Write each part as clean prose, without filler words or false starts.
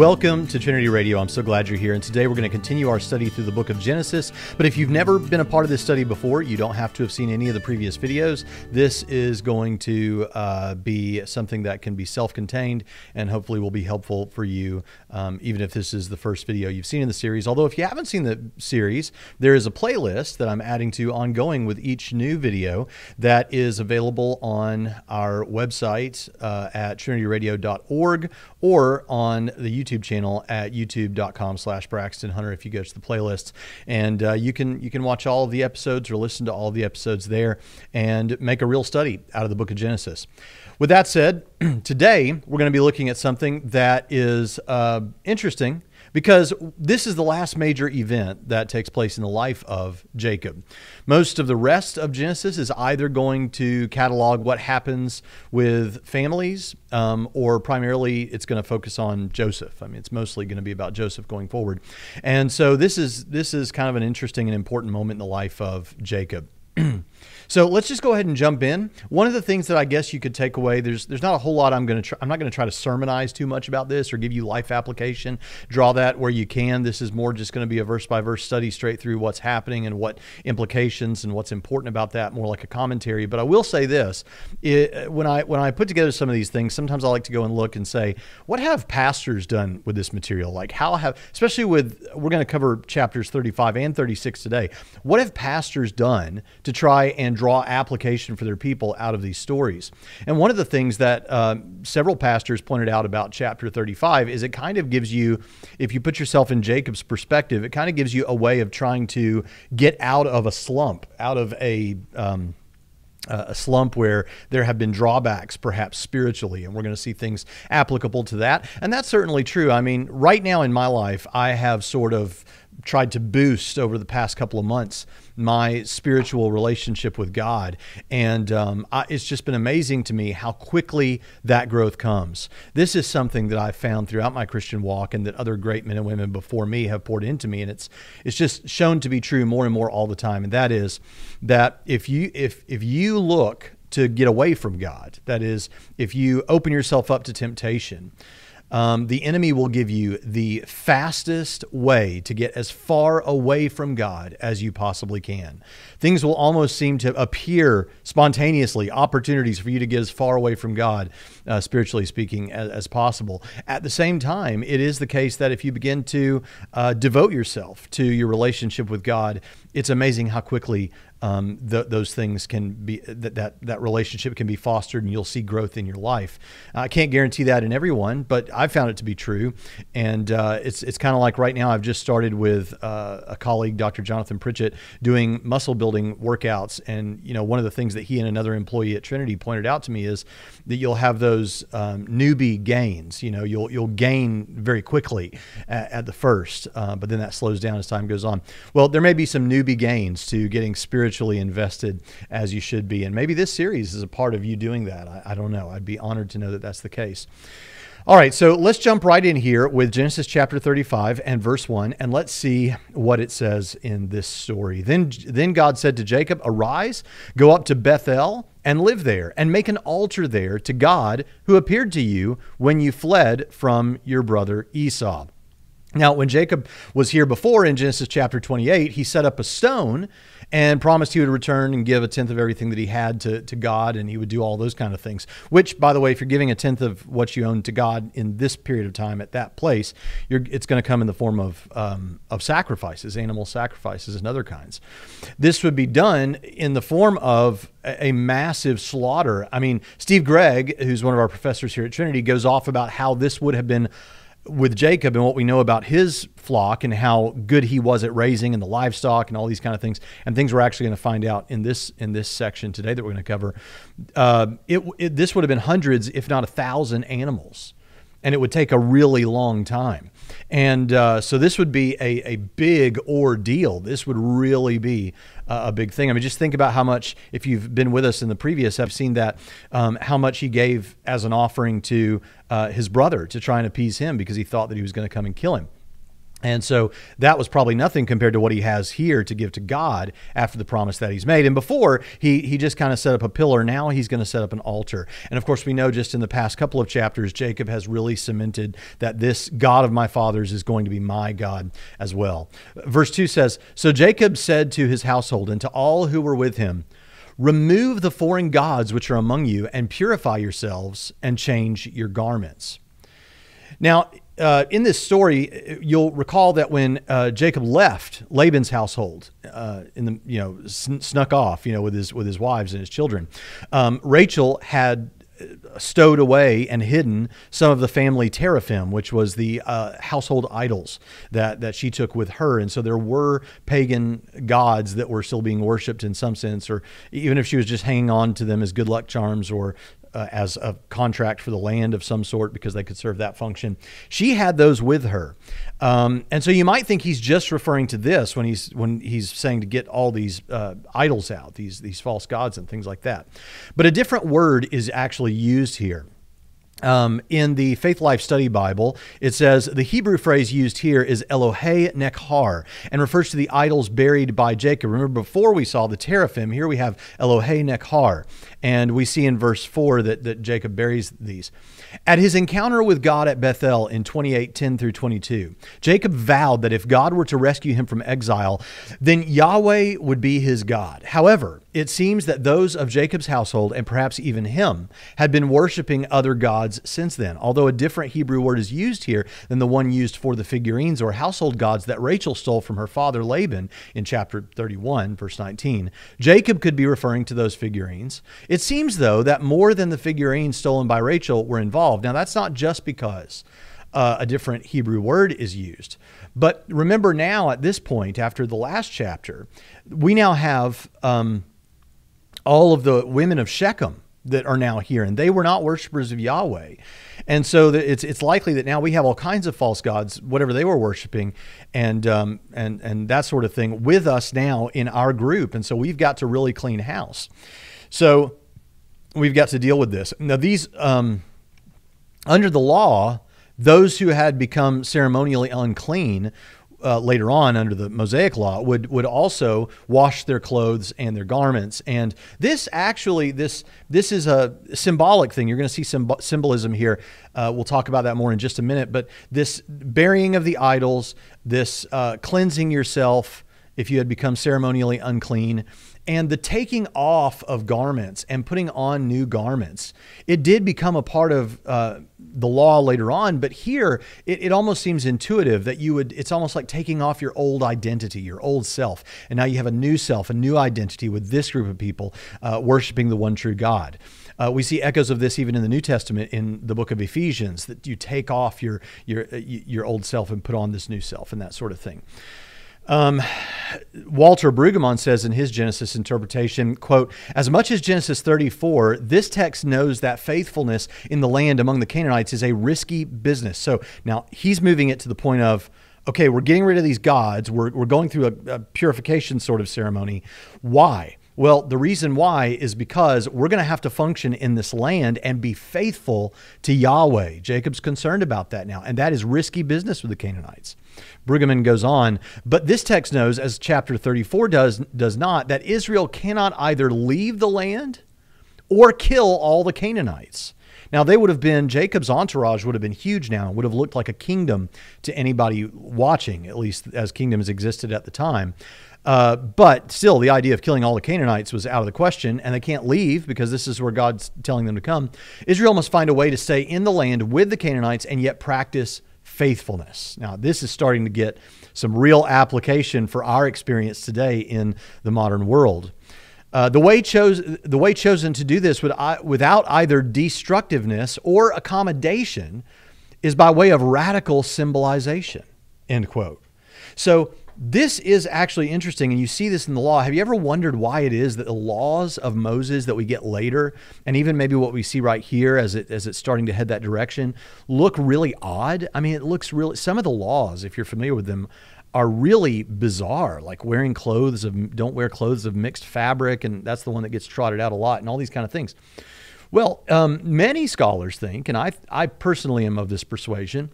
Welcome to Trinity Radio. I'm so glad you're here. And today we're going to continue our study through the book of Genesis. But if you've never been a part of this study before, you don't have to have seen any of the previous videos. This is going to be something that can be self-contained and hopefully will be helpful for you, even if this is the first video you've seen in the series. Although if you haven't seen the series, there is a playlist that I'm adding to ongoing with each new video that is available on our website at trinityradio.org or on the YouTube channel at youtube.com/Braxton Hunter if you go to the playlists. And you can watch all of the episodes or listen to all of the episodes there and make a real study out of the book of Genesis. With that said, today we're going to be looking at something that is interesting, because this is the last major event that takes place in the life of Jacob. Most of the rest of Genesis is either going to catalog what happens with families, or primarily it's going to focus on Joseph. I mean, it's mostly going to be about Joseph going forward. And so this is kind of an interesting and important moment in the life of Jacob. So let's just go ahead and jump in. One of the things that I guess you could take away, there's not a whole lot I'm not going to try to sermonize too much about this or give you life application. Draw that where you can. This is more just going to be a verse-by-verse study straight through what's happening and what implications and what's important about that, more like a commentary. But I will say this, when I put together some of these things, sometimes I like to go and look and say, what have pastors done with this material? Like especially we're going to cover chapters 35 and 36 today. What have pastors done to try and draw application for their people out of these stories? And one of the things that several pastors pointed out about chapter 35 is it kind of gives you, if you put yourself in Jacob's perspective, it kind of gives you a way of trying to get out of a slump, out of a slump where there have been drawbacks, perhaps spiritually, and we're going to see things applicable to that. And that's certainly true. I mean, right now in my life, I have sort of tried to boost over the past couple of months my spiritual relationship with God. And it's just been amazing to me how quickly that growth comes. This is something that I've found throughout my Christian walk and that other great men and women before me have poured into me. And it's just shown to be true more and more all the time. And that is that if you look to get away from God, that is, if you open yourself up to temptation, the enemy will give you the fastest way to get as far away from God as you possibly can. Things will almost seem to appear spontaneously, opportunities for you to get as far away from God, spiritually speaking, as possible. At the same time, it is the case that if you begin to devote yourself to your relationship with God, it's amazing how quickly those things can be, that relationship can be fostered, and you'll see growth in your life. I can't guarantee that in everyone, but I've found it to be true. And it's kind of like right now, I've just started with a colleague, Dr. Johnathan Pritchett, doing muscle building workouts. And one of the things that he and another employee at Trinity pointed out to me is that you'll have those newbie gains. You'll gain very quickly at the first, but then that slows down as time goes on. Well, there may be some newbie gains to getting spiritually invested as you should be. And maybe this series is a part of you doing that. I don't know. I'd be honored to know that that's the case. All right, so let's jump right in here with Genesis chapter 35 and verse 1, and let's see what it says in this story. Then God said to Jacob, "Arise, go up to Bethel and live there, and make an altar there to God who appeared to you when you fled from your brother Esau." Now, when Jacob was here before in Genesis chapter 28, he set up a stone and promised he would return and give a tenth of everything that he had to God, and he would do all those kind of things. Which, by the way, if you're giving a tenth of what you own to God in this period of time at that place, it's going to come in the form of sacrifices, animal sacrifices and other kinds. This would be done in the form of a massive slaughter. I mean, Steve Gregg, who's one of our professors here at Trinity, goes off about how this would have been with Jacob and what we know about his flock and how good he was at raising and the livestock and all these kind of things, and things we're actually going to find out in this section today that we're going to cover. This would have been hundreds, if not 1,000 animals, and it would take a really long time. And so this would be a big ordeal. This would really be a big thing. I mean, just think about how much, if you've been with us in the previous, I've seen that, how much he gave as an offering to his brother to try and appease him because he thought that he was going to come and kill him. And so that was probably nothing compared to what he has here to give to God after the promise that he's made. And before, he just kind of set up a pillar. Now he's going to set up an altar. And of course, we know just in the past couple of chapters, Jacob has really cemented that this God of my fathers is going to be my God as well. Verse 2 says, "So Jacob said to his household and to all who were with him, 'Remove the foreign gods which are among you and purify yourselves and change your garments.'" Now, in this story, you'll recall that when Jacob left Laban's household, snuck off, with his wives and his children, Rachel had stowed away and hidden some of the family teraphim, which was the household idols that she took with her. And so there were pagan gods that were still being worshipped in some sense, or even if she was just hanging on to them as good luck charms or as a contract for the land of some sort because they could serve that function. She had those with her. And so you might think he's just referring to this when he's saying to get all these idols out, these false gods and things like that. But a different word is actually used here. In the Faith Life Study Bible, it says the Hebrew phrase used here is Elohei Nekhar and refers to the idols buried by Jacob. Remember, before we saw the teraphim, here we have Elohei Nekhar. And we see in verse 4 that Jacob buries these. At his encounter with God at Bethel in 28:10 through 22, Jacob vowed that if God were to rescue him from exile, then Yahweh would be his God. However, it seems that those of Jacob's household, and perhaps even him, had been worshiping other gods since then, although a different Hebrew word is used here than the one used for the figurines or household gods that Rachel stole from her father Laban in chapter 31, verse 19. Jacob could be referring to those figurines. It seems, though, that more than the figurines stolen by Rachel were involved. Now, that's not just because a different Hebrew word is used. But remember now, at this point, after the last chapter, we now have all of the women of Shechem that are now here, and they were not worshipers of Yahweh. And so it's likely that now we have all kinds of false gods, whatever they were worshiping, and that sort of thing with us now in our group. And so we've got to really clean house. So we've got to deal with this. Now, these, under the law, those who had become ceremonially unclean later on under the Mosaic law would also wash their clothes and their garments. And this actually, this is a symbolic thing. You're going to see some symbolism here. We'll talk about that more in just a minute. But this burying of the idols, this cleansing yourself if you had become ceremonially unclean, and the taking off of garments and putting on new garments. It did become a part of the law later on, but here it almost seems intuitive that it's almost like taking off your old identity, your old self. And now you have a new self, a new identity with this group of people worshiping the one true God. We see echoes of this even in the New Testament in the book of Ephesians, that you take off your old self and put on this new self and that sort of thing. Walter Brueggemann says in his Genesis interpretation, quote, "As much as Genesis 34, this text knows that faithfulness in the land among the Canaanites is a risky business." So now he's moving it to the point of, okay, we're getting rid of these gods. We're going through a purification sort of ceremony. Why? Well, the reason why is because we're going to have to function in this land and be faithful to Yahweh. Jacob's concerned about that now, and that is risky business with the Canaanites. Brueggemann goes on, but this text knows, as chapter 34 does not, that Israel cannot either leave the land or kill all the Canaanites. Now, they would have been, Jacob's entourage would have been huge now, would have looked like a kingdom to anybody watching, at least as kingdoms existed at the time. But still, the idea of killing all the Canaanites was out of the question, and they can't leave because this is where God's telling them to come. Israel must find a way to stay in the land with the Canaanites and yet practice faithfulness. Now, this is starting to get some real application for our experience today in the modern world. The way chosen to do this without either destructiveness or accommodation is by way of radical symbolization, end quote. So this is actually interesting, and you see this in the law. Have you ever wondered why it is that the laws of Moses that we get later, and even maybe what we see right here as it's starting to head that direction, look really odd? I mean, it looks really, some of the laws, if you're familiar with them, are really bizarre, like wearing clothes of, don't wear clothes of mixed fabric, and that's the one that gets trotted out a lot, and all these kind of things. Well, many scholars think, and I personally am of this persuasion,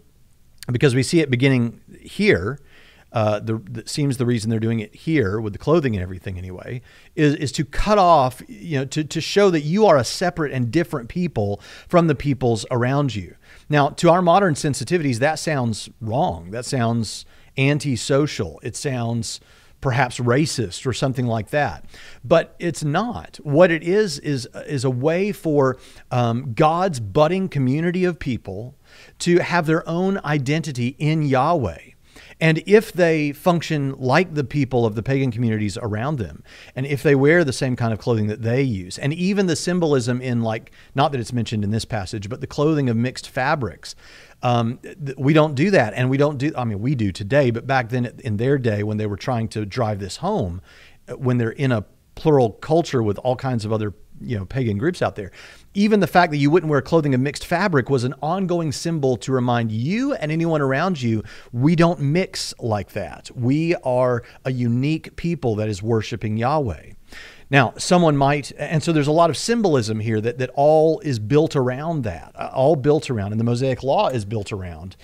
because we see it beginning here. Seems the reason they're doing it here with the clothing and everything anyway, is to cut off, to show that you are a separate and different people from the peoples around you. Now, to our modern sensitivities, that sounds wrong. That sounds antisocial. It sounds perhaps racist or something like that. But it's not. What it is a way for God's budding community of people to have their own identity in Yahweh. And if they function like the people of the pagan communities around them, and if they wear the same kind of clothing that they use, and even the symbolism in, like, not that it's mentioned in this passage, but the clothing of mixed fabrics, we don't do that. And we don't do, I mean, we do today, but back then in their day, when they were trying to drive this home, when they're in a plural culture with all kinds of other pagan groups out there, even the fact that you wouldn't wear clothing of mixed fabric was an ongoing symbol to remind you and anyone around you, we don't mix like that. We are a unique people that is worshiping Yahweh. Now, someone might, and so there's a lot of symbolism here that all is built around that, all built around, and the Mosaic Law is built around,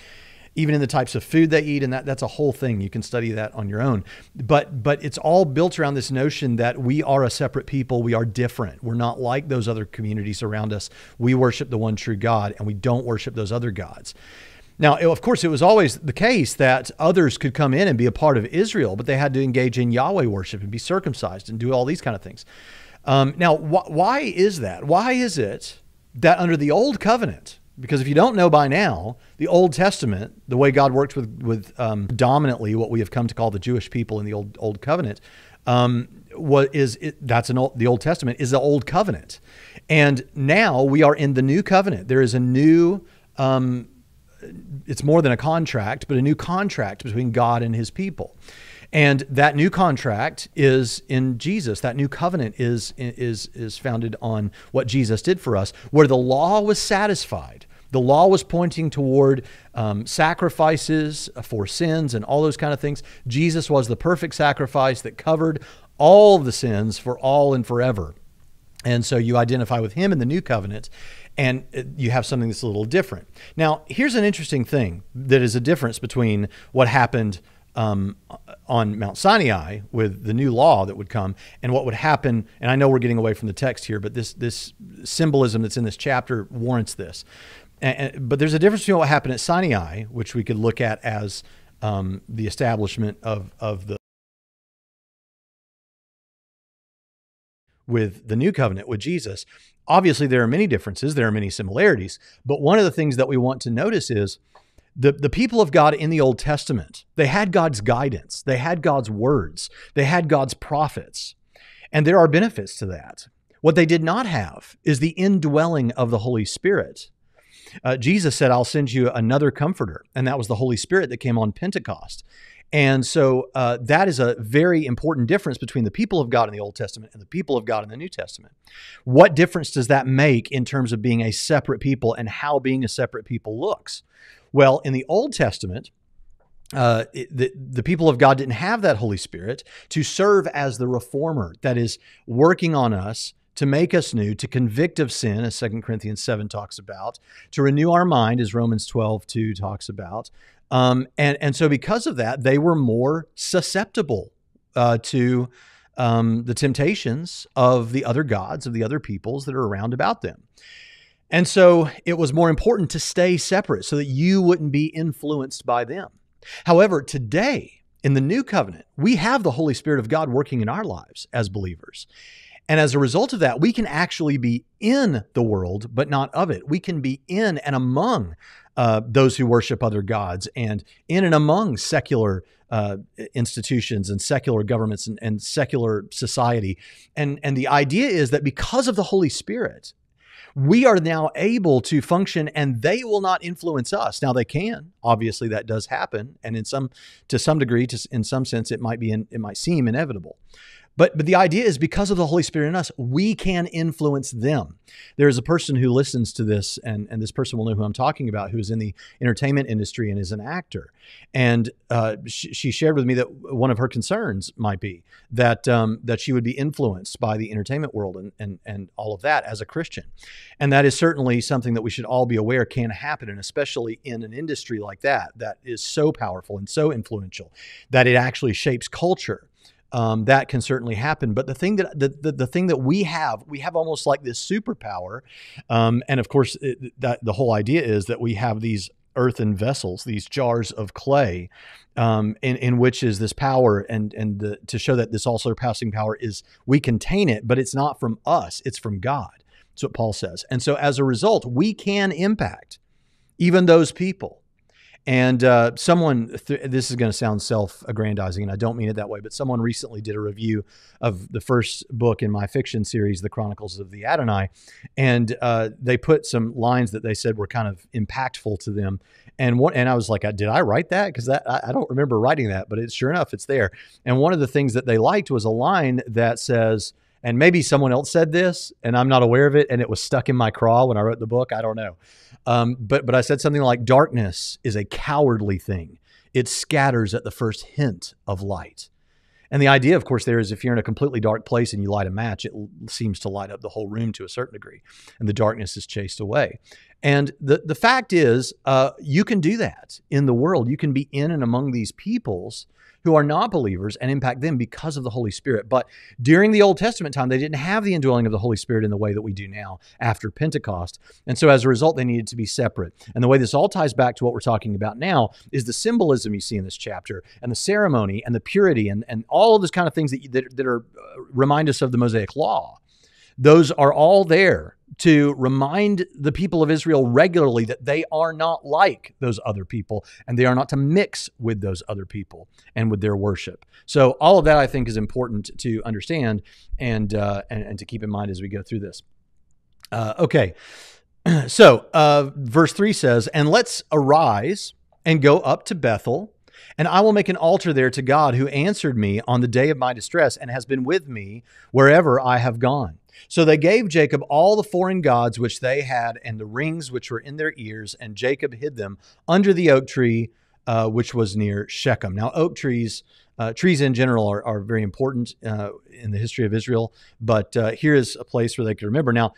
even in the types of food they eat, and that's a whole thing. You can study that on your own. But it's all built around this notion that we are a separate people. We are different. We're not like those other communities around us. We worship the one true God, and we don't worship those other gods. Now, of course, it was always the case that others could come in and be a part of Israel, but they had to engage in Yahweh worship and be circumcised and do all these kind of things. Now, why is that? Why is it that under the Old Covenant, because if you don't know by now, the Old Testament, the way God worked with dominantly what we have come to call the Jewish people in the Old Covenant, the Old Testament is the Old Covenant. And now we are in the New Covenant. There is a new, it's more than a contract, but a new contract between God and his people. And that new contract is in Jesus. That new covenant is founded on what Jesus did for us, where the law was satisfied. The law was pointing toward sacrifices for sins and all those kind of things. Jesus was the perfect sacrifice that covered all the sins for all and forever. And so you identify with him in the new covenant, and you have something that's a little different. Now, here's an interesting thing that is a difference between what happened on Mount Sinai with the new law that would come and what would happen. And I know we're getting away from the text here, but this symbolism that's in this chapter warrants this. But there's a difference between what happened at Sinai, which we could look at as the establishment with the new covenant with Jesus. Obviously, there are many differences. There are many similarities. But one of the things that we want to notice is the people of God in the Old Testament, they had God's guidance. They had God's words. They had God's prophets. And there are benefits to that. What they did not have is the indwelling of the Holy Spirit. Jesus said, I'll send you another comforter. And that was the Holy Spirit that came on Pentecost. And so that is a very important difference between the people of God in the Old Testament and the people of God in the New Testament. What difference does that make in terms of being a separate people and how being a separate people looks? Well, in the Old Testament, the people of God didn't have that Holy Spirit to serve as the reformer, that is, working on us to make us new, to convict of sin, as 2 Corinthians 7 talks about, to renew our mind, as Romans 12:2 talks about. And so because of that, they were more susceptible to the temptations of the other gods, of the other peoples that are around about them. And so it was more important to stay separate so that you wouldn't be influenced by them. However, today, in the new covenant, we have the Holy Spirit of God working in our lives as believers. And as a result of that, we can actually be in the world, but not of it. We can be in and among those who worship other gods, and in and among secular institutions and secular governments and secular society. And the idea is that because of the Holy Spirit, we are now able to function, and they will not influence us. Now they can, obviously that does happen. And to some degree, in some sense, it might seem inevitable. But the idea is because of the Holy Spirit in us, we can influence them. There's a person who listens to this, and this person will know who I'm talking about, who is in the entertainment industry and is an actor. And she shared with me that one of her concerns might be that she would be influenced by the entertainment world and all of that as a Christian. And that is certainly something that we should all be aware can happen, and especially in an industry like that is so powerful and so influential that it actually shapes culture. That can certainly happen. But the thing that the thing that we have almost like this superpower. And of course, the whole idea is that we have these earthen vessels, these jars of clay, in which is this power, and to show that this all surpassing power is, we contain it, but it's not from us, it's from God. That's what Paul says. And so as a result, we can impact even those people. And this is going to sound self-aggrandizing, and I don't mean it that way, but someone recently did a review of the first book in my fiction series, The Chronicles of the Adonai, and they put some lines that they said were kind of impactful to them. And I was like, did I write that? Because I don't remember writing that, but sure enough, it's there. And one of the things that they liked was a line that says, and maybe someone else said this, and I'm not aware of it, and it was stuck in my craw when I wrote the book. I don't know. But I said something like, darkness is a cowardly thing. It scatters at the first hint of light. And the idea, of course, there is if you're in a completely dark place and you light a match, it seems to light up the whole room to a certain degree, and the darkness is chased away. And the fact is, you can do that in the world. You can be in and among these peoples who are not believers and impact them because of the Holy Spirit. But during the Old Testament time, they didn't have the indwelling of the Holy Spirit in the way that we do now after Pentecost. And so as a result, they needed to be separate. And the way this all ties back to what we're talking about now is the symbolism you see in this chapter, and the ceremony and the purity and all of those kind of things that are remind us of the Mosaic Law. Those are all there to remind the people of Israel regularly that they are not like those other people, and they are not to mix with those other people and with their worship. So all of that, I think, is important to understand and to keep in mind as we go through this. Okay. So verse 3 says, "And let's arise and go up to Bethel, and I will make an altar there to God, who answered me on the day of my distress and has been with me wherever I have gone." So they gave Jacob all the foreign gods which they had, and the rings which were in their ears, and Jacob hid them under the oak tree which was near Shechem. Now, oak trees in general are very important in the history of Israel, but here is a place where they could remember. Now,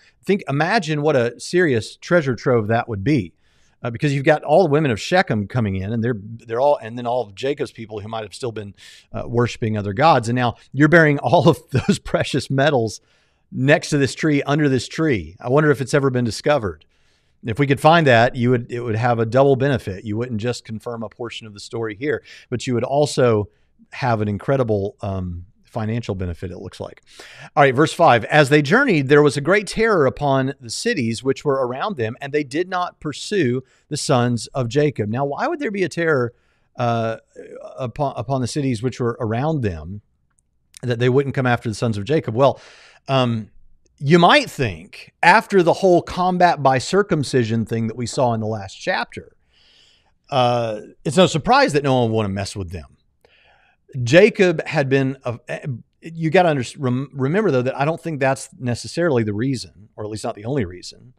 imagine what a serious treasure trove that would be. Because you've got all the women of Shechem coming in, and they're all, and then all of Jacob's people who might have still been worshiping other gods, and now you're bearing all of those precious metals next to this tree, under this tree. I wonder if it's ever been discovered. If we could find that, it would have a double benefit. You wouldn't just confirm a portion of the story here, but you would also have an incredible financial benefit, it looks like. All right, verse 5, "As they journeyed, there was a great terror upon the cities which were around them, and they did not pursue the sons of Jacob." Now, why would there be a terror upon the cities which were around them, that they wouldn't come after the sons of Jacob? Well, you might think, after the whole combat by circumcision thing that we saw in the last chapter, it's no surprise that no one would want to mess with them. Jacob had been, you got to remember, though, that I don't think that's necessarily the reason, or at least not the only reason,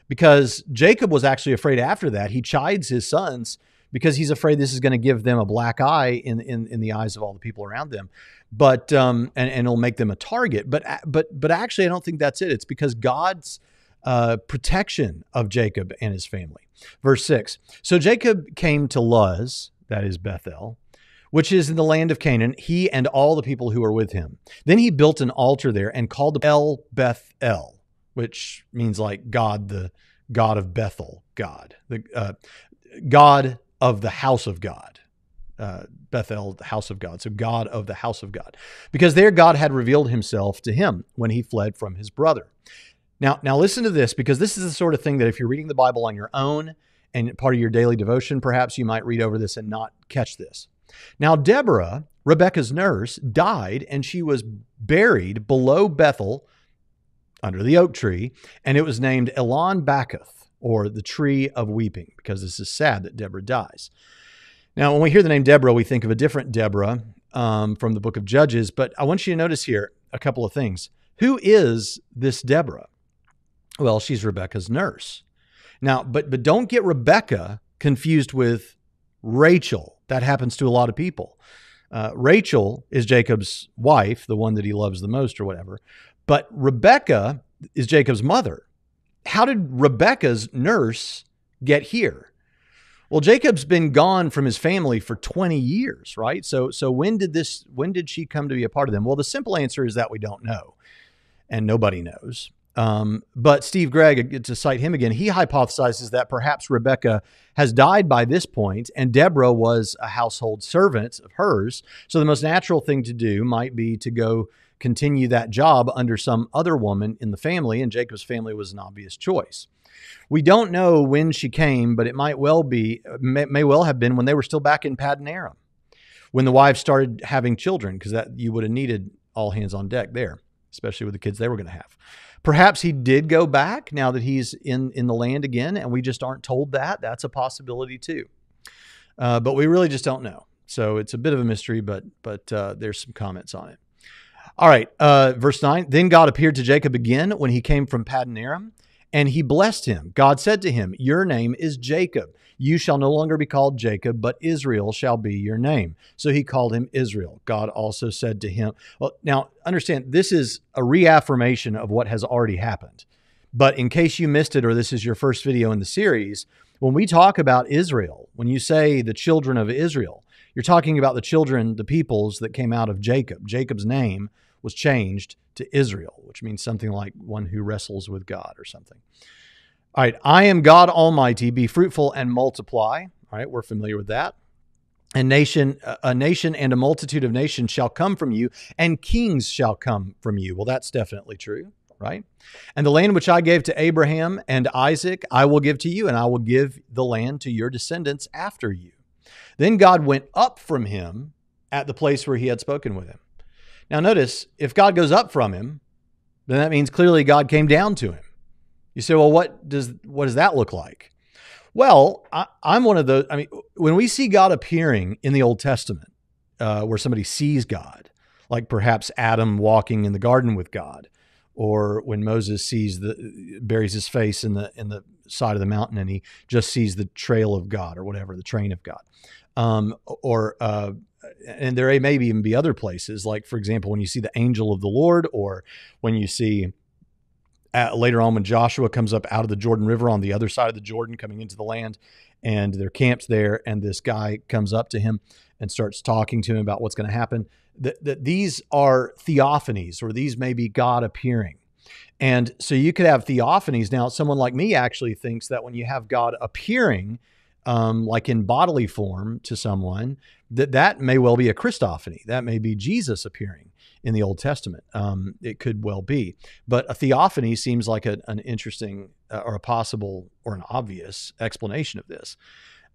because Jacob was actually afraid after that. He chides his sons because he's afraid this is going to give them a black eye in the eyes of all the people around them. But and it'll make them a target. But actually, I don't think that's it. It's because God's protection of Jacob and his family. Verse 6, "So Jacob came to Luz," that is Bethel, "which is in the land of Canaan, he and all the people who were with him. Then he built an altar there and called El Bethel," which means like God, the God of Bethel, God, the God of the house of God. Bethel, the house of God. So God of the house of God. Because there God had revealed himself to him when he fled from his brother. Now listen to this, because this is the sort of thing that if you're reading the Bible on your own and part of your daily devotion, perhaps you might read over this and not catch this. "Now Deborah, Rebekah's nurse, died, and she was buried below Bethel under the oak tree, and it was named Elon Backuth, or the tree of weeping, because this is sad that Deborah dies." Now, when we hear the name Deborah, we think of a different Deborah, from the book of Judges. But I want you to notice here a couple of things. Who is this Deborah? Well, she's Rebekah's nurse. Now, but don't get Rebekah confused with Rachel. That happens to a lot of people. Rachel is Jacob's wife, the one that he loves the most or whatever. But Rebekah is Jacob's mother. How did Rebekah's nurse get here? Well, Jacob's been gone from his family for 20 years, right? So when did she come to be a part of them? Well, the simple answer is that we don't know, and nobody knows. But Steve Gregg, to cite him again, he hypothesizes that perhaps Rebekah has died by this point, and Deborah was a household servant of hers. So the most natural thing to do might be to go continue that job under some other woman in the family, and Jacob's family was an obvious choice. We don't know when she came, but it may well have been when they were still back in Paddan Aram, when the wives started having children, because that you would have needed all hands on deck there, especially with the kids they were going to have. Perhaps he did go back now that he's in the land again, and we just aren't told that. That's a possibility too. But we really just don't know. So it's a bit of a mystery, but there's some comments on it. All right, verse 9. Then God appeared to Jacob again when he came from Paddan Aram, and he blessed him. God said to him, "Your name is Jacob. You shall no longer be called Jacob, but Israel shall be your name." So he called him Israel. God also said to him, well, now understand, this is a reaffirmation of what has already happened. But in case you missed it, or this is your first video in the series, when we talk about Israel, when you say the children of Israel, you're talking about the peoples that came out of Jacob. Jacob's name was changed to Israel, which means something like one who wrestles with God or something. All right, I am God Almighty, be fruitful and multiply. All right, we're familiar with that. A nation and a multitude of nations shall come from you, and kings shall come from you. Well, that's definitely true, right? And the land which I gave to Abraham and Isaac, I will give to you, and I will give the land to your descendants after you. Then God went up from him at the place where he had spoken with him. Now notice, if God goes up from him, then that means clearly God came down to him. You say, well, what does that look like? Well, I'm one of those. I mean, when we see God appearing in the Old Testament, where somebody sees God, like perhaps Adam walking in the garden with God, or when Moses buries his face in the side of the mountain and he just sees the trail of God or whatever, the train of God, and there may even be other places, like, for example, when you see the angel of the Lord, or when you see later on when Joshua comes up out of the Jordan River on the other side of the Jordan coming into the land, and they're camped there, and this guy comes up to him and starts talking to him about what's going to happen. That these are theophanies, or these may be God appearing. And so you could have theophanies. Now, someone like me actually thinks that when you have God appearing, like in bodily form to someone, that may well be a Christophany. That may be Jesus appearing in the Old Testament. It could well be. But a theophany seems like an interesting or a possible or an obvious explanation of this.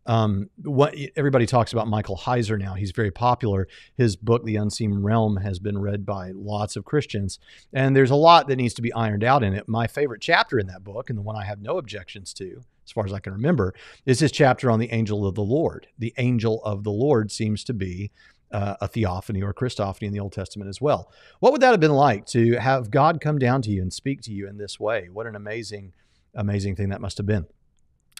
What everybody talks about Michael Heiser now. He's very popular. His book, The Unseen Realm, has been read by lots of Christians, and there's a lot that needs to be ironed out in it. My favorite chapter in that book, and the one I have no objections to, as far as I can remember, is his chapter on the angel of the Lord. The angel of the Lord seems to be a theophany or a Christophany in the Old Testament as well. What would that have been like to have God come down to you and speak to you in this way? What an amazing, amazing thing that must have been.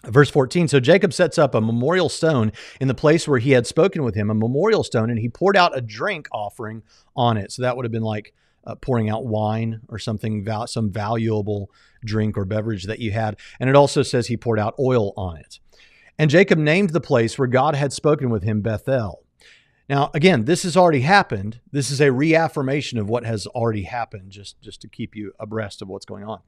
Verse 14, so Jacob sets up a memorial stone in the place where he had spoken with him, a memorial stone, and he poured out a drink offering on it. So that would have been like pouring out wine or something, some valuable drink or beverage that you had. And it also says he poured out oil on it. And Jacob named the place where God had spoken with him Bethel. Now, again, this has already happened. This is a reaffirmation of what has already happened, just to keep you abreast of what's going on.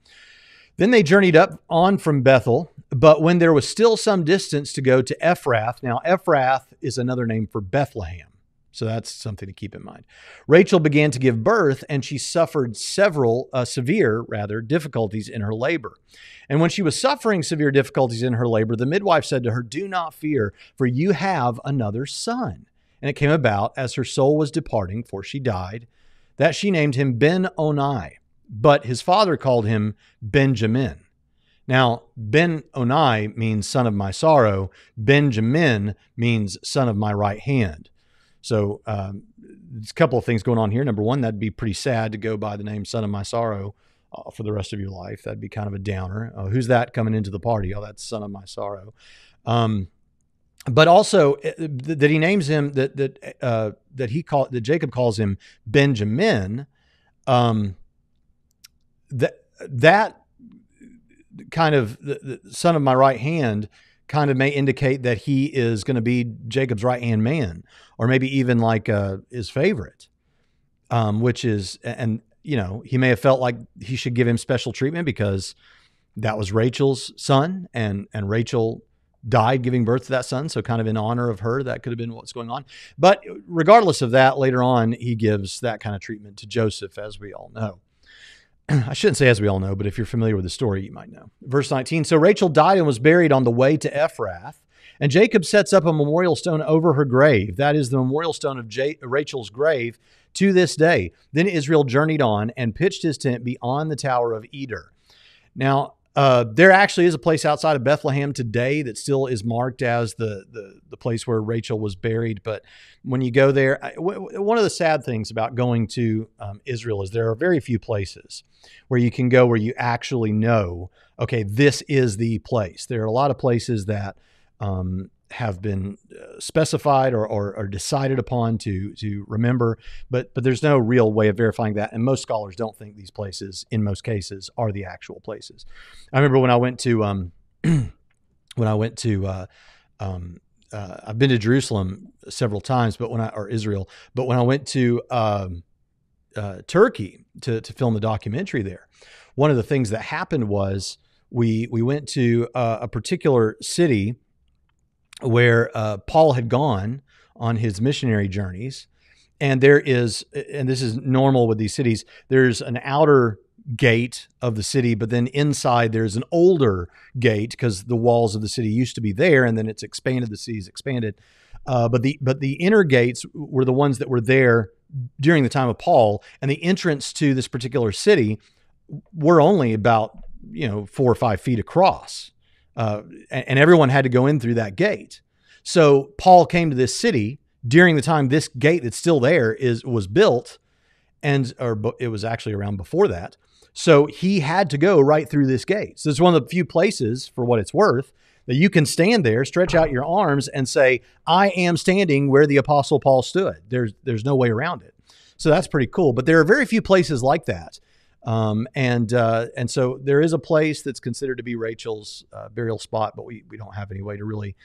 Then they journeyed on from Bethel, but when there was still some distance to go to Ephrath. Now, Ephrath is another name for Bethlehem, so that's something to keep in mind. Rachel began to give birth, and she suffered severe difficulties in her labor. And when she was suffering severe difficulties in her labor, the midwife said to her, "Do not fear, for you have another son." And it came about, as her soul was departing, for she died, that she named him Ben-Oni. But his father called him Benjamin. Now, Ben-Oni means son of my sorrow. Benjamin means son of my right hand. So there's a couple of things going on here. Number one, that'd be pretty sad to go by the name Son of My Sorrow for the rest of your life. That'd be kind of a downer. Who's that coming into the party? Oh, that's Son of My Sorrow. But also that he names him that Jacob calls him Benjamin. That kind of the son of my right hand kind of may indicate that he is going to be Jacob's right hand man, or maybe even like his favorite, which is, and he may have felt like he should give him special treatment because that was Rachel's son, and Rachel died giving birth to that son. So kind of in honor of her, that could have been what's going on. But regardless of that, later on, he gives that kind of treatment to Joseph, as we all know. I shouldn't say as we all know, but if you're familiar with the story, you might know. Verse 19, so Rachel died and was buried on the way to Ephrath, and Jacob sets up a memorial stone over her grave. That is the memorial stone of Rachel's grave to this day. Then Israel journeyed on and pitched his tent beyond the Tower of Eder. Now, there actually is a place outside of Bethlehem today that still is marked as the place where Rachel was buried. But when you go there, one of the sad things about going to Israel is there are very few places where you can go where you actually know, okay, this is the place. There are a lot of places that have been specified or decided upon to remember, but there's no real way of verifying that. And most scholars don't think these places, in most cases, are the actual places. I remember when I went to, I've been to Jerusalem several times, or Israel, but when I went to Turkey to film the documentary there, one of the things that happened was we went to a particular city where Paul had gone on his missionary journeys. And there is, and this is normal with these cities, there's an outer gate of the city, but then inside there's an older gate because the walls of the city used to be there, and then it's expanded, the city's expanded. But the inner gates were the ones that were there during the time of Paul, and the entrance to this particular city were only about 4 or 5 feet across. And everyone had to go in through that gate. So Paul came to this city during the time this gate that's still there was built, or it was actually around before that. So he had to go right through this gate. So it's one of the few places, for what it's worth, that you can stand there, stretch out your arms, and say, "I am standing where the Apostle Paul stood." There's no way around it. So that's pretty cool. But there are very few places like that. And so there is a place that's considered to be Rachel's burial spot, but we don't have any way to really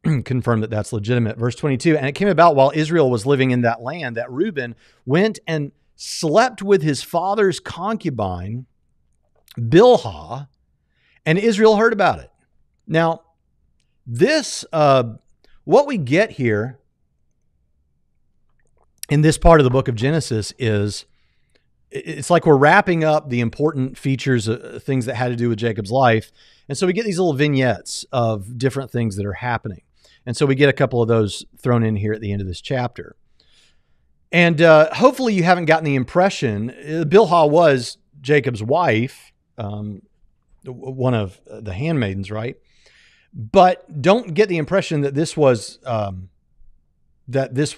confirm that that's legitimate. Verse 22, and it came about while Israel was living in that land that Reuben went and slept with his father's concubine, Bilhah, and Israel heard about it. Now, this, what we get here in this part of the book of Genesis is, it's like we're wrapping up the important features of things that had to do with Jacob's life. And so we get these little vignettes of different things that are happening. And so we get a couple of those thrown in here at the end of this chapter. And hopefully you haven't gotten the impression, Bilhah was Jacob's wife, one of the handmaidens, right? But don't get the impression that this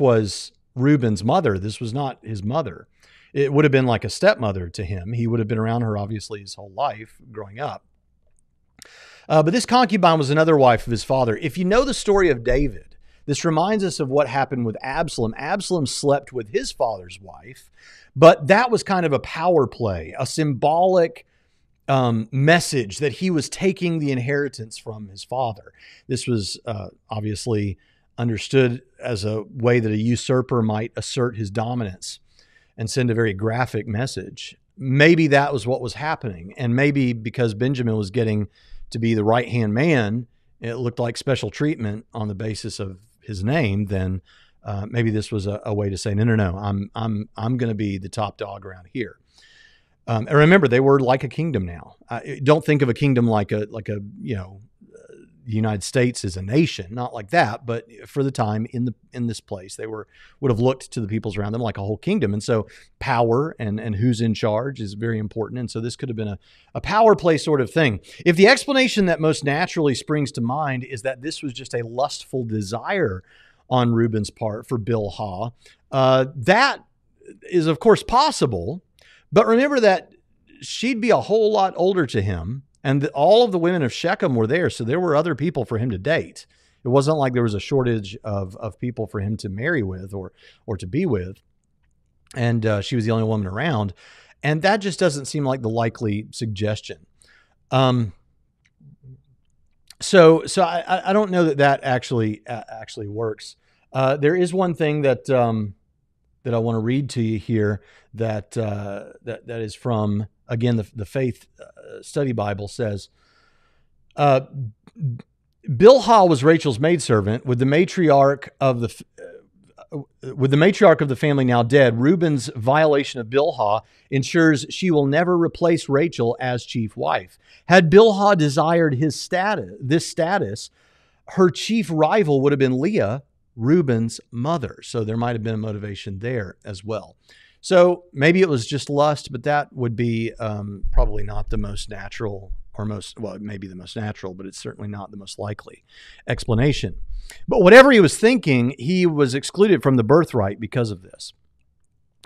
was Reuben's mother. This was not his mother. It would have been like a stepmother to him. He would have been around her, obviously, his whole life growing up. But this concubine was another wife of his father. If you know the story of David, this reminds us of what happened with Absalom. Absalom slept with his father's wife, but that was kind of a power play, a symbolic message that he was taking the inheritance from his father. This was obviously understood as a way that a usurper might assert his dominance and send a very graphic message. Maybe that was what was happening. And maybe because Benjamin was getting to be the right-hand man, it looked like special treatment on the basis of his name, then maybe this was a way to say, no, I'm going to be the top dog around here. And remember, they were like a kingdom now. Don't think of a kingdom like a the United States as a nation, not like that, but for the time in this place, they would have looked to the peoples around them like a whole kingdom. And so power and who's in charge is very important. And so this could have been a power play sort of thing. If the explanation that most naturally springs to mind is that this was just a lustful desire on Reuben's part for Bilhah. That is, of course, possible, but remember that she'd be a whole lot older to him, and all of the women of Shechem were there, so there were other people for him to date. It wasn't like there was a shortage of people for him to marry with or to be with, and she was the only woman around, and that just doesn't seem like the likely suggestion. So I don't know that actually works. There is one thing that I want to read to you here that is from, again, the Faith Study Bible says, Bilhah was Rachel's maidservant. With the matriarch of the family now dead, Reuben's violation of Bilhah ensures she will never replace Rachel as chief wife. Had Bilhah desired this status, her chief rival would have been Leah, Reuben's mother. So there might have been a motivation there as well. So maybe it was just lust, but that would be probably not the most natural, well, it may be the most natural, but it's certainly not the most likely explanation. But whatever he was thinking, he was excluded from the birthright because of this.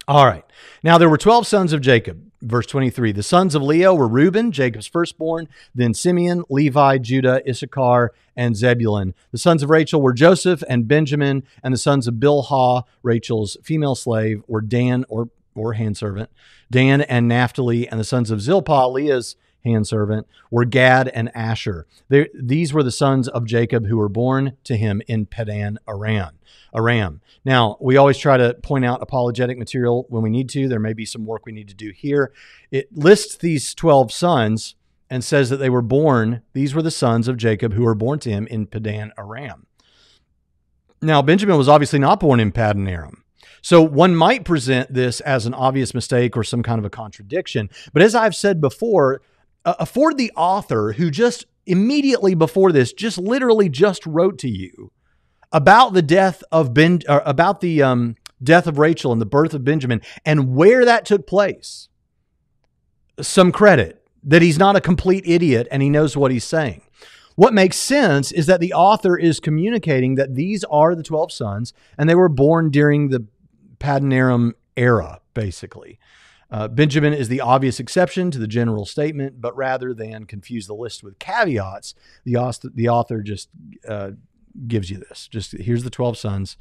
All right. Now there were 12 sons of Jacob. Verse 23, the sons of Leah were Reuben, Jacob's firstborn, then Simeon, Levi, Judah, Issachar, and Zebulun. The sons of Rachel were Joseph and Benjamin, and the sons of Bilhah, Rachel's female slave, were Dan, or handservant, Dan and Naphtali, and the sons of Zilpah, Leah's handservant, were Gad and Asher. These were the sons of Jacob who were born to him in Padan Aram. Now, we always try to point out apologetic material when we need to. There may be some work we need to do here. It lists these 12 sons and says that they were born, these were the sons of Jacob who were born to him in Padan Aram. Now, Benjamin was obviously not born in Padan Aram. So one might present this as an obvious mistake or some kind of a contradiction. But as I've said before, afford the author who just immediately before this literally wrote to you about the death of death of Rachel and the birth of Benjamin and where that took place, some credit that he's not a complete idiot and he knows what he's saying. What makes sense is that the author is communicating that these are the 12 sons and they were born during the Padan Aram era, basically. Benjamin is the obvious exception to the general statement, but rather than confuse the list with caveats, the author just gives you this. Just here's the 12 sons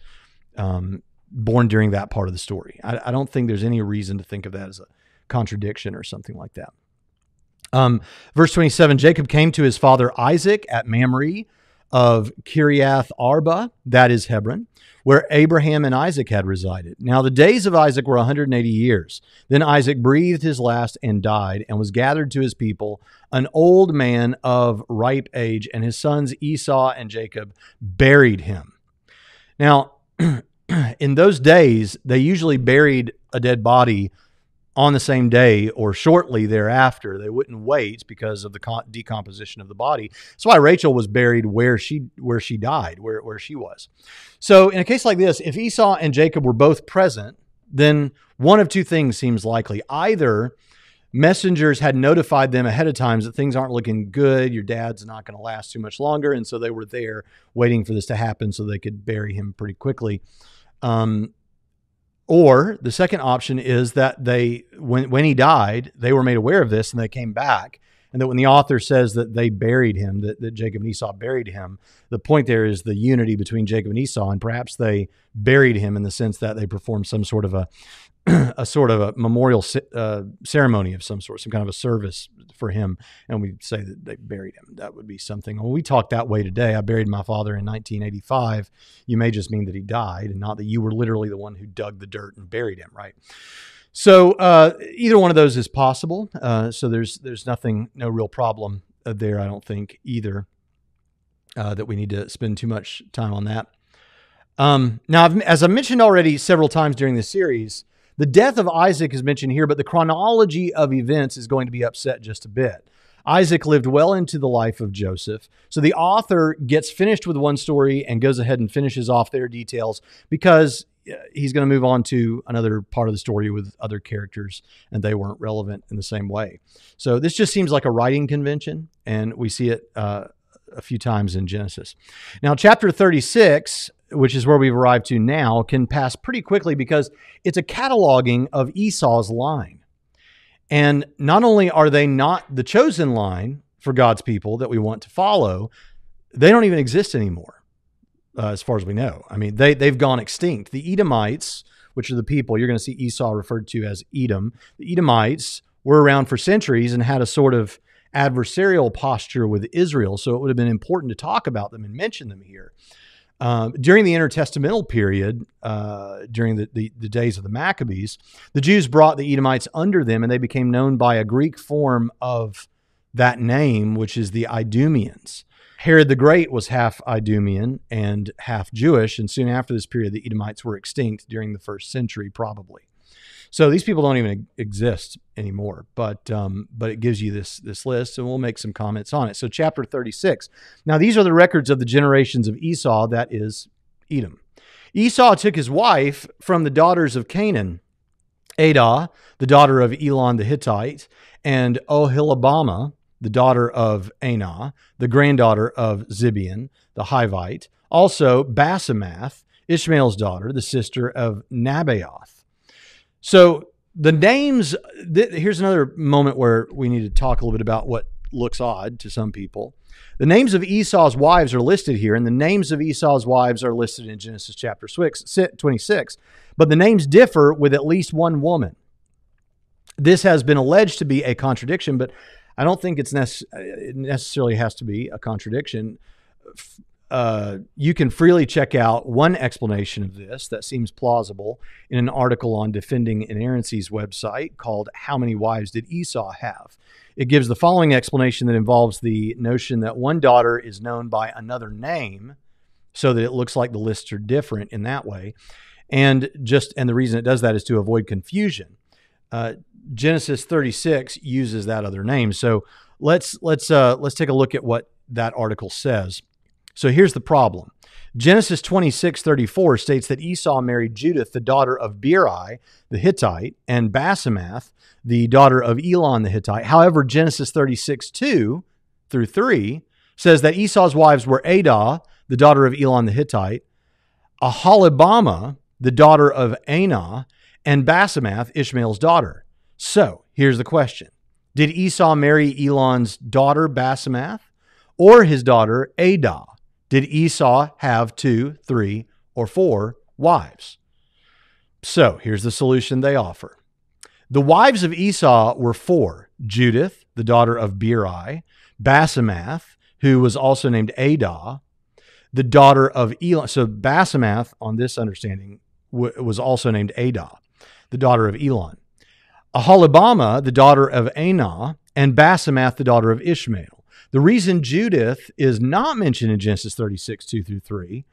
born during that part of the story. I don't think there's any reason to think of that as a contradiction or something like that. Verse 27, Jacob came to his father Isaac at Mamre of Kiriath Arba, that is Hebron, where Abraham and Isaac had resided. Now the days of Isaac were 180 years. Then Isaac breathed his last and died, and was gathered to his people, an old man of ripe age, and his sons Esau and Jacob buried him. Now, in those days, they usually buried a dead body on the same day or shortly thereafter. They wouldn't wait because of the decomposition of the body. That's why Rachel was buried where she died, where she was. So in a case like this, if Esau and Jacob were both present, then one of two things seems likely. Either messengers had notified them ahead of time that things aren't looking good, your dad's not going to last too much longer, and so they were there waiting for this to happen so they could bury him pretty quickly. Or the second option is that when he died, they were made aware of this and they came back. And that when the author says that they buried him, that Jacob and Esau buried him, the point there is the unity between Jacob and Esau. And perhaps they buried him in the sense that they performed some sort of a memorial ceremony of some sort, some kind of a service for him. And we say that they buried him. That would be something. When we talk that way today, I buried my father in 1985. You may just mean that he died and not that you were literally the one who dug the dirt and buried him, right? So either one of those is possible. So there's no real problem there, I don't think, either, that we need to spend too much time on that. Now, as I mentioned already several times during this series, the death of Isaac is mentioned here, but the chronology of events is going to be upset just a bit. Isaac lived well into the life of Joseph. So the author gets finished with one story and goes ahead and finishes off their details because he's going to move on to another part of the story with other characters, and they weren't relevant in the same way. So this just seems like a writing convention, and we see it a few times in Genesis. Now, chapter 36 which is where we've arrived to now, can pass pretty quickly because it's a cataloging of Esau's line. And not only are they not the chosen line for God's people that we want to follow, they don't even exist anymore, as far as we know. I mean, they've gone extinct. The Edomites, which are the people, you're going to see Esau referred to as Edom. The Edomites were around for centuries and had a sort of adversarial posture with Israel, so it would have been important to talk about them and mention them here. During the intertestamental period, during the days of the Maccabees, the Jews brought the Edomites under them, and they became known by a Greek form of that name, which is the Idumeans. Herod the Great was half Idumean and half Jewish, and soon after this period, the Edomites were extinct during the 1st century, probably. So these people don't even exist anymore, but it gives you this list, and we'll make some comments on it. So chapter 36. Now these are the records of the generations of Esau, that is Edom. Esau took his wife from the daughters of Canaan, Adah, the daughter of Elon the Hittite, and Oholibamah, the daughter of Anah, the granddaughter of Zibeon, the Hivite, also Basemath, Ishmael's daughter, the sister of Nabaioth. So the names, here's another moment where we need to talk a little bit about what looks odd to some people. The names of Esau's wives are listed here, and the names of Esau's wives are listed in Genesis chapter 26, but the names differ with at least one woman. This has been alleged to be a contradiction, but I don't think it necessarily has to be a contradiction. You can freely check out one explanation of this that seems plausible in an article on Defending Inerrancy's website called How Many Wives Did Esau Have? It gives the following explanation that involves the notion that one daughter is known by another name so that it looks like the lists are different in that way. And the reason it does that is to avoid confusion. Genesis 36 uses that other name. So let's take a look at what that article says. So here's the problem. Genesis 26:34 states that Esau married Judith, the daughter of Beeri, the Hittite, and Basemath, the daughter of Elon the Hittite. However, Genesis 36:2-3 says that Esau's wives were Adah, the daughter of Elon the Hittite, Oholibamah, the daughter of Anah, and Basemath, Ishmael's daughter. So here's the question. Did Esau marry Elon's daughter Basemath or his daughter Adah? Did Esau have 2, 3, or 4 wives? So here's the solution they offer. The wives of Esau were 4: Judith, the daughter of Beeri, Basemath, who was also named Adah, the daughter of Elon. So Basemath, on this understanding, was also named Adah, the daughter of Elon. Oholibamah, the daughter of Anah, and Basemath, the daughter of Ishmael. The reason Judith is not mentioned in Genesis 36:2-3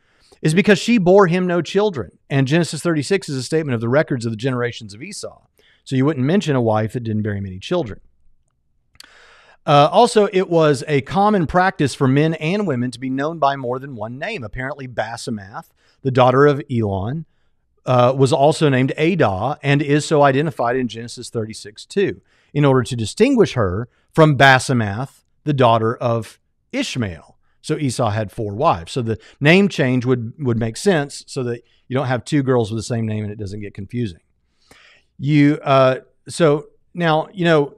is because she bore him no children. And Genesis 36 is a statement of the records of the generations of Esau. So you wouldn't mention a wife that didn't bear him any children. Also, it was a common practice for men and women to be known by more than one name. Apparently, Basemath, the daughter of Elon, was also named Adah and is so identified in Genesis 36:2 in order to distinguish her from Basemath, the daughter of Ishmael. So Esau had 4 wives. So the name change would make sense so that you don't have 2 girls with the same name and it doesn't get confusing. So now,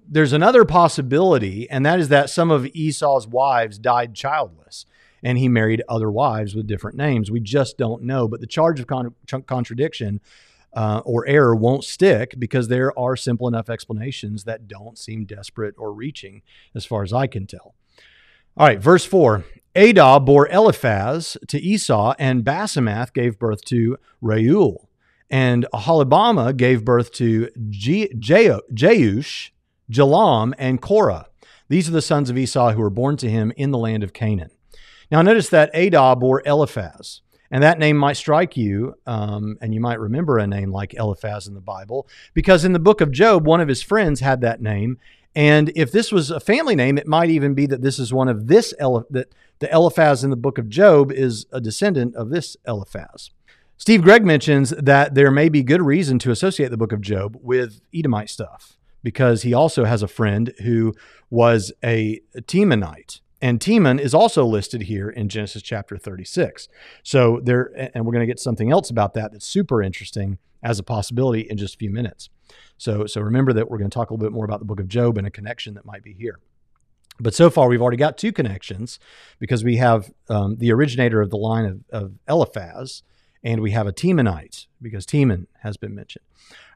there's another possibility, and that is that some of Esau's wives died childless and he married other wives with different names. We just don't know, but the charge of contradiction or error won't stick because there are simple enough explanations that don't seem desperate or reaching as far as I can tell. All right, verse 4. Adah bore Eliphaz to Esau, and Basemath gave birth to Reuel. And Oholibamah gave birth to Jeush, Jalam, and Korah. These are the sons of Esau who were born to him in the land of Canaan. Now notice that Adah bore Eliphaz. And that name might strike you, and you might remember a name like Eliphaz in the Bible, because in the book of Job, one of his friends had that name. And if this was a family name, it might even be that this is one of that the Eliphaz in the book of Job is a descendant of this Eliphaz. Steve Gregg mentions that there may be good reason to associate the book of Job with Edomite stuff, because he also has a friend who was a Temanite. And Teman is also listed here in Genesis chapter 36. So there, and we're going to get something else about that that's super interesting as a possibility in just a few minutes. So remember that we're going to talk a little bit more about the book of Job and a connection that might be here. But so far, we've already got two connections because we have the originator of the line of Eliphaz, and we have a Temanite because Teman has been mentioned.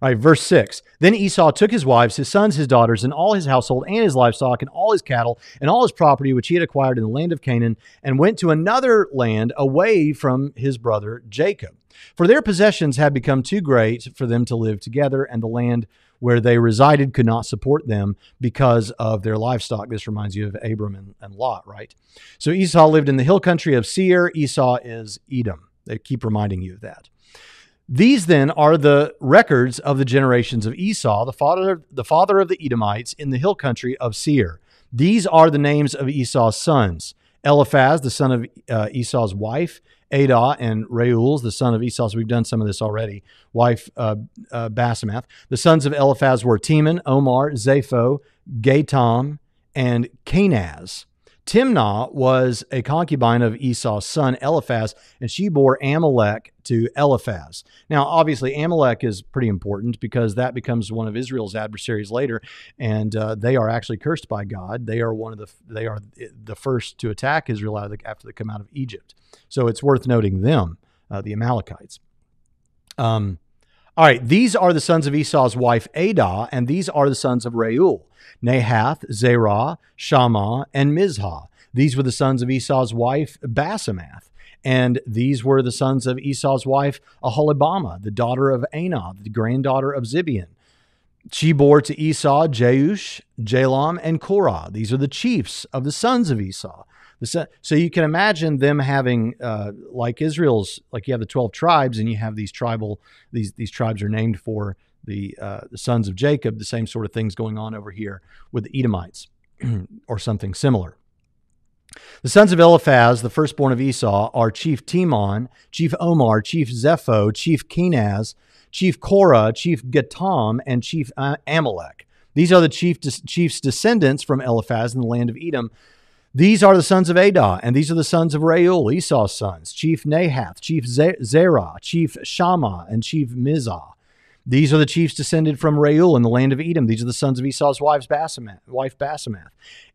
All right, verse 6. Then Esau took his wives, his sons, his daughters, and all his household, and his livestock, and all his cattle, and all his property, which he had acquired in the land of Canaan, and went to another land away from his brother Jacob. For their possessions had become too great for them to live together, and the land where they resided could not support them because of their livestock. This reminds you of Abram and Lot, right? So Esau lived in the hill country of Seir. Esau is Edom. They keep reminding you of that. These then are the records of the generations of Esau, the father of the Edomites in the hill country of Seir. These are the names of Esau's sons: Eliphaz, the son of Esau's wife; Adah and Reuel, the son of Esau. So we've done some of this already. Wife Basemath. The sons of Eliphaz were Teman, Omar, Zapho, Gatam, and Kenaz. Timnah was a concubine of Esau's son Eliphaz, and she bore Amalek to Eliphaz. Now, obviously, Amalek is pretty important because that becomes one of Israel's adversaries later, and they are actually cursed by God. They are the first to attack Israel after they come out of Egypt. So it's worth noting them, the Amalekites. All right, these are the sons of Esau's wife Adah, and these are the sons of Reuel: Nahath, Zerah, Shammah, and Mizhah. These were the sons of Esau's wife Basemath. And these were the sons of Esau's wife Aholibamah, the daughter of Anah, the granddaughter of Zibeon. She bore to Esau Jeush, Jalam, and Korah. These are the chiefs of the sons of Esau. So you can imagine them having, like Israel's, like you have the 12 tribes, and you have these these tribes are named for the sons of Jacob. The same sort of things going on over here with the Edomites, or something similar. The sons of Eliphaz, the firstborn of Esau, are Chief Teman, Chief Omar, Chief Zepho, Chief Kenaz, Chief Korah, Chief Gatam, and Chief Amalek. These are the chief's descendants from Eliphaz in the land of Edom. These are the sons of Adah, and these are the sons of Reuel, Esau's sons: Chief Nahath, Chief Zerah, Chief Shammah, and Chief Mizhah. These are the chiefs descended from Reuel in the land of Edom. These are the sons of Esau's wife Basemath.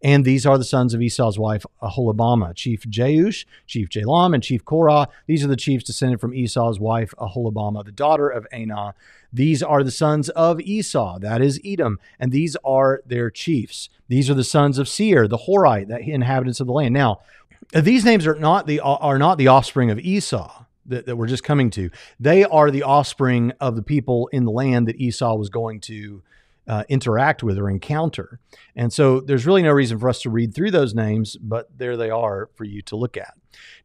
And these are the sons of Esau's wife Aholibamah: Chief Jeush, Chief Jalam, and Chief Korah. These are the chiefs descended from Esau's wife Aholibamah, the daughter of Anah. These are the sons of Esau, that is Edom, and these are their chiefs. These are the sons of Seir, the Horite, the inhabitants of the land. Now, these names are not the offspring of Esau that we're just coming to. They are the offspring of the people in the land that Esau was going to interact with or encounter. And so there's really no reason for us to read through those names, but there they are for you to look at.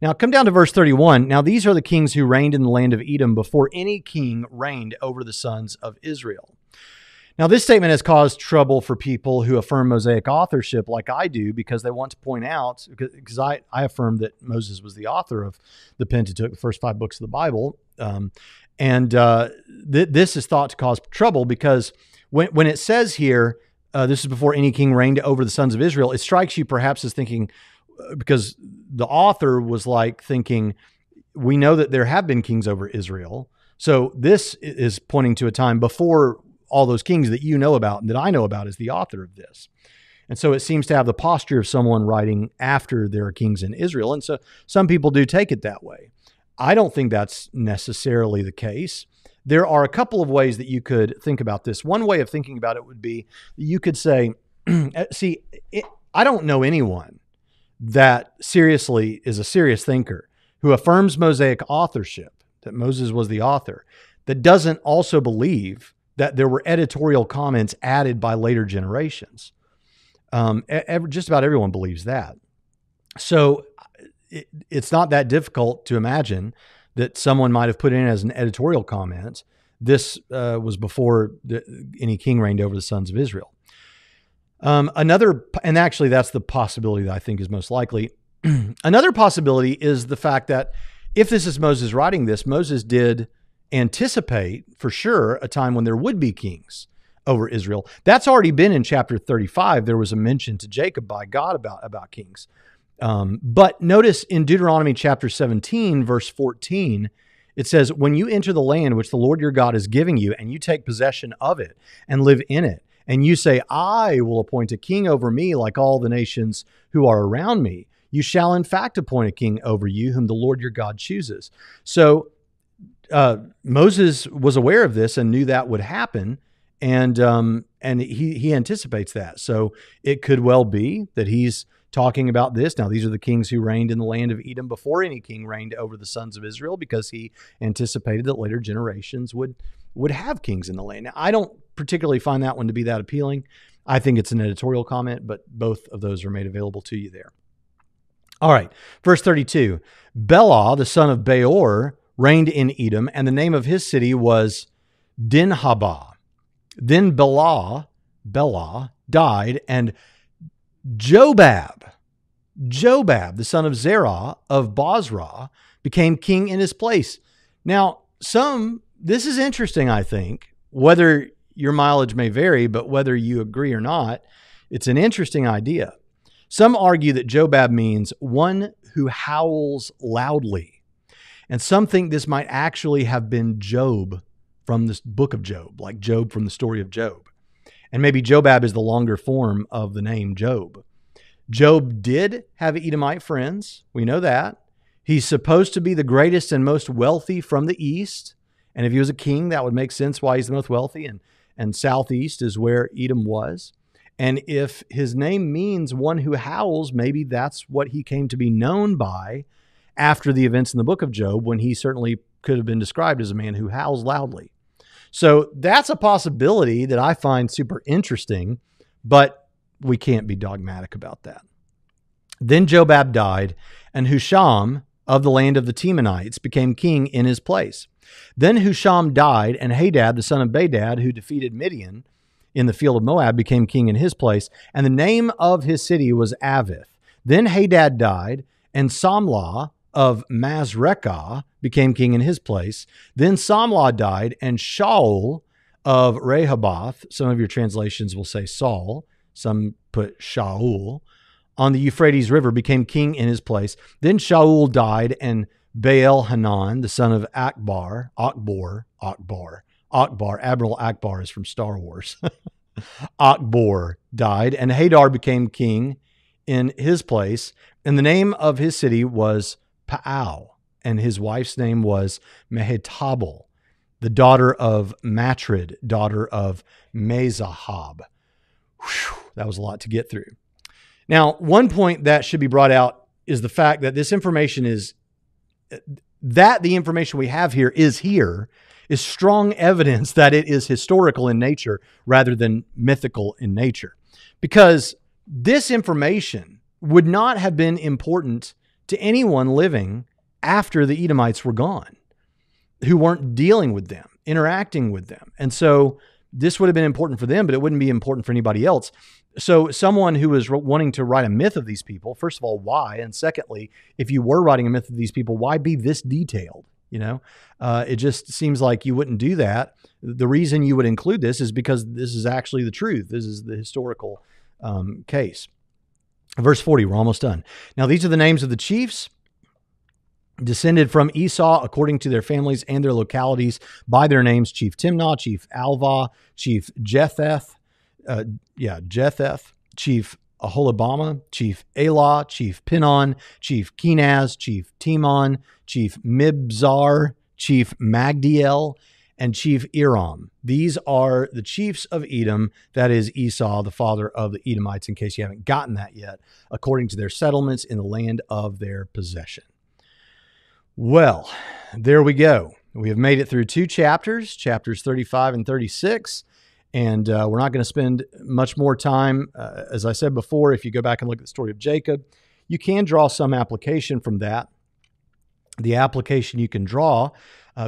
Now, come down to verse 31. Now, these are the kings who reigned in the land of Edom before any king reigned over the sons of Israel. Now, this statement has caused trouble for people who affirm Mosaic authorship like I do, because they want to point out, because I affirm that Moses was the author of the Pentateuch, the first 5 books of the Bible. This is thought to cause trouble because when it says here, this is before any king reigned over the sons of Israel, it strikes you perhaps as thinking, because the author was like thinking, we know that there have been kings over Israel. So this is pointing to a time before all those kings that you know about and that I know about as the author of this. And so it seems to have the posture of someone writing after there are kings in Israel. And so some people do take it that way. I don't think that's necessarily the case. There are a couple of ways that you could think about this. One way of thinking about it would be, you could say, I don't know anyone that seriously is a serious thinker who affirms Mosaic authorship, that Moses was the author, that doesn't also believe that there were editorial comments added by later generations. Just about everyone believes that. So it's not that difficult to imagine that someone might have put in as an editorial comment, this was before any king reigned over the sons of Israel. And actually that's the possibility that I think is most likely. Another possibility is the fact that if this is Moses writing this, Moses did anticipate for sure a time when there would be kings over Israel. That's already been in chapter 35. There was a mention to Jacob by God about kings. But notice in Deuteronomy chapter 17, verse 14, it says, when you enter the land which the Lord your God is giving you, and you take possession of it and live in it, and you say, I will appoint a king over me like all the nations who are around me, you shall in fact appoint a king over you whom the Lord your God chooses. So Moses was aware of this and knew that would happen. And he anticipates that. So it could well be that he's talking about this. Now, these are the kings who reigned in the land of Edom before any king reigned over the sons of Israel, because he anticipated that later generations would have kings in the land. Now, I don't particularly find that one to be that appealing. I think it's an editorial comment, but both of those are made available to you there. All right, verse 32. Bela, the son of Beor, reigned in Edom, and the name of his city was Dinhabah. Then Bela died, and Jobab, the son of Zerah of Bozrah, became king in his place. Now, this is interesting, I think, whether your mileage may vary, but whether you agree or not, it's an interesting idea. Some argue that Jobab means one who howls loudly. And some think this might actually have been Job from this book of Job, like Job from the story of Job. And maybe Jobab is the longer form of the name Job. Job did have Edomite friends. We know that. He's supposed to be the greatest and most wealthy from the east. And if he was a king, that would make sense why he's the most wealthy. And southeast is where Edom was. And if his name means one who howls, maybe that's what he came to be known by after the events in the book of Job, when he certainly could have been described as a man who howls loudly. So that's a possibility that I find super interesting, but we can't be dogmatic about that. Then Jobab died, and Husham of the land of the Temanites became king in his place. Then Husham died, and Hadad, the son of Bedad, who defeated Midian in the field of Moab, became king in his place, and the name of his city was Avith. Then Hadad died, and Samlah of Masrekah became king in his place. Then Samlah died, and Shaul of Rehoboth, some of your translations will say Saul, some put Shaul, on the Euphrates River became king in his place. Then Shaul died, and Baal-Hanan, the son of Akbar, Admiral Akbar is from Star Wars. Akbar died, and Hadar became king in his place, and the name of his city was Paal, and his wife's name was Mehetabel, the daughter of Matred, daughter of Mezahab. Whew, that was a lot to get through. Now, one point that should be brought out is the fact that this information the information we have here is strong evidence that it is historical in nature rather than mythical in nature. Because this information would not have been important to anyone living after the Edomites were gone, who weren't dealing with them, interacting with them. And so this would have been important for them, but it wouldn't be important for anybody else. So someone who is wanting to write a myth of these people, first of all, why? And secondly, if you were writing a myth of these people, why be this detailed? It just seems like you wouldn't do that. The reason you would include this is because this is actually the truth. This is the historical case. Verse 40, we're almost done. Now, these are the names of the chiefs descended from Esau according to their families and their localities by their names: Chief Timnah, Chief Alvah, Chief Jetheth, Chief Aholibama, Chief Elah, Chief Pinon, Chief Kenaz, Chief Timon, Chief Mibzar, Chief Magdiel, and Chief Iram. These are the chiefs of Edom, that is Esau, the father of the Edomites, in case you haven't gotten that yet, according to their settlements in the land of their possession. Well, there we go. We have made it through two chapters, chapters 35 and 36, and we're not going to spend much more time. As I said before, if you go back and look at the story of Jacob, you can draw some application from that. The application you can draw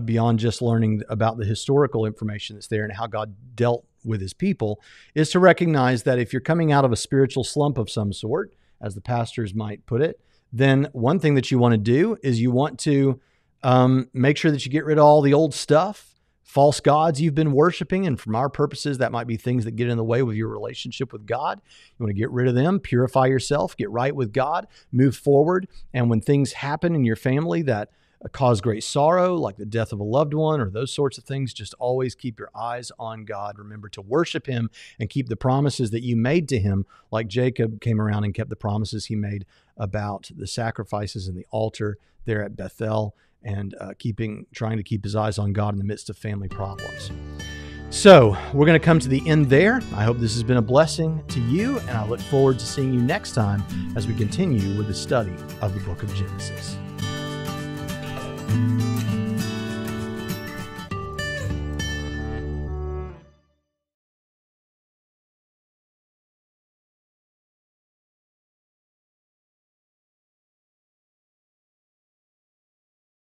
beyond just learning about the historical information that's there and how God dealt with his people is to recognize that if you're coming out of a spiritual slump of some sort, as the pastors might put it, then one thing that you want to do is you want to make sure that you get rid of all the old stuff, false gods you've been worshiping, and from our purposes, that might be things that get in the way with your relationship with God. You want to get rid of them, purify yourself, get right with God, move forward. And when things happen in your family that cause great sorrow, like the death of a loved one or those sorts of things, just always keep your eyes on God. Remember to worship him and keep the promises that you made to him, like Jacob came around and kept the promises he made about the sacrifices and the altar there at Bethel, and trying to keep his eyes on God in the midst of family problems. So we're going to come to the end there. I hope this has been a blessing to you, and I look forward to seeing you next time as we continue with the study of the book of Genesis.